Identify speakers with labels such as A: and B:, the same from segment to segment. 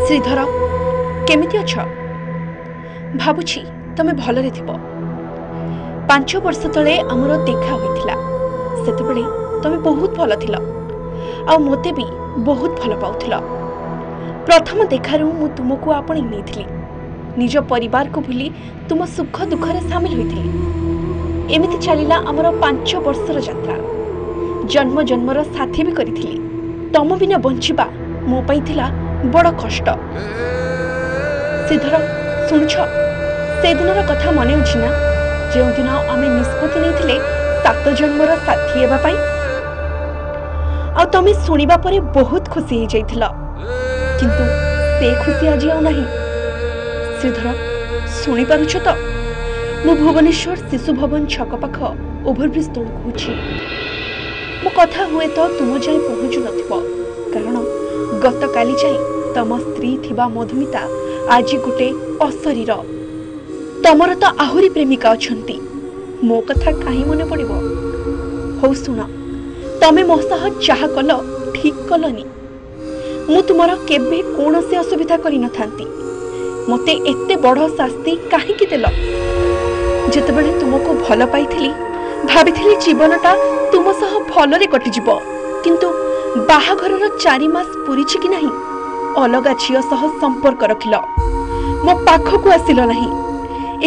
A: श्रीधर केमिति अछ भाबुछि तमे भलरे थिबो 5 वर्ष तले आमर देखा होइथिला सेतेबेले तमे बहुत भल थिला आ मोते भी बहुत भल पाउथिला प्रथम देखारू मु तुमको आपणी नेथिली निज परिवार को भूली तुम सुख दुख रे शामिल होइथिली एमिति चलिला आमर 5 वर्षर यात्रा जन्म जन्मर साथी भी करिथिली तम बिना बंचिबा मो पई थिला बड़ कष्ट श्रीधर शुणुछ से दिनर कथा मन अछि ना जो दिन आमे निष्पत्ति नेथिले 7 जन्मर साथी हेबा पई आ तमे सुनिबा परे बहुत खुशी हे जाइथिला किंतु से खुशी आज आ नहीं श्रीधर शुणी पारुछ तो मु भुवनेश्वर शिशु भवन छक पाख ओभरब्रिज तल कहूँ मो कथा हुए तो तुम जाए पहुँचु नथिबो कारण गत काली जाए तम स्त्री थिबा मधुमिता आज गोटे अशरीर तमर तो आहुरी प्रेमिका अछंती मो कथा काहे मने पड़िबो हो सुन तमे मो सह चाह कल ठीक कलनी मु तुमर केबे कोनसे असुविधा करि न थांती मते एते बड़ शास्ति काहे कि देल जेतेबेले तुमको भल पाइथिली भाबिथिली जीवनटा तुम सह भलरे कटि जिवो किंतु बाहाघरर 4 मास पुरीछि कि नाही अलगा झियो सह संपर्क रखिल मो पाखकु आसिल नाही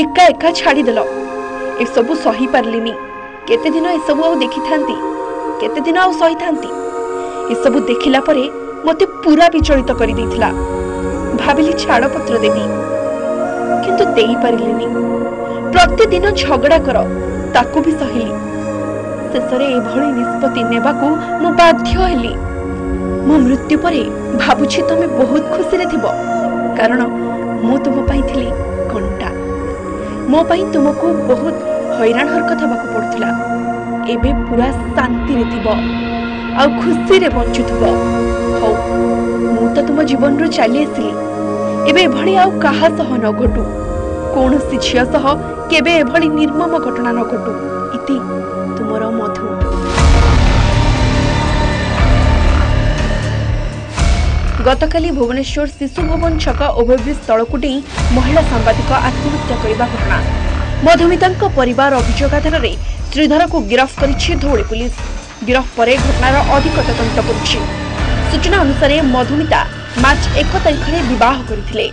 A: एका एका छाड़ी देल ए सब सही पारलिनी केते दिन ए सब आ देखि थांती केते दिन आ सही थांती ए सब देखिला परे मते पूरा विचलित करि दैथिला भाबिली छाड़ पत्र देबी किंतु देई पारिलिनी प्रतिदिन झगड़ा कर ताकू भी सहिली शेषरे एभली निष्पत्ति नेबाकू मु बाध्य हेली मो मृत्यु परे भाबुछि तमे बहुत खुशी रे थिबो कारण मु तुम पई थिली कंटा मो पई तुमको बहुत हैरान हरकत हबाकू पड़थला एबे पूरा शांति रे थिबो आ खुशी रे बंचुथबो हो मु तो तुम जीवन रो चली आसिली एबे एभली आ काहा सह न घटू कोनसी झिया सह केबे एभली निर्मम घटना न घटू इति तुमर मधु गतकाली भुवनेश्वर शिशु भवन छक ओभरब्रिज तलकु डेई महिला सांबादिक आत्महत्या करने घटना मधुमिता परिवार अभियोग आधार में श्रीधर को गिरफ्त करिछि धौली पुलिस गिरफ्त पर घटनार अधिक तदंत करुछि सूचना अनुसार मधुमिता मार्च 1 तारिख में विवाह करथिले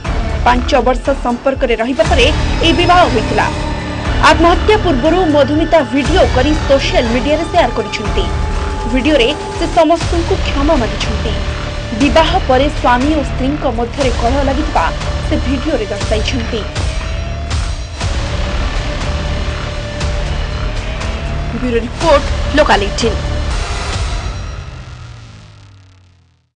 A: 5 वर्ष संपर्क रे रहिबा परे ए विवाह होइतिला आत्महत्या पूर्व मधुमिता वीडियो करी सोशल मीडिया रे शेयर करिसेंती वीडियो रे से समस्त को क्षमा मागिसेंती विवाह परे स्वामी और स्त्री मध्य कलह लगिता से वीडियो रे दर्शाइछंती ब्यूरो रिपोर्ट लोकाल 18।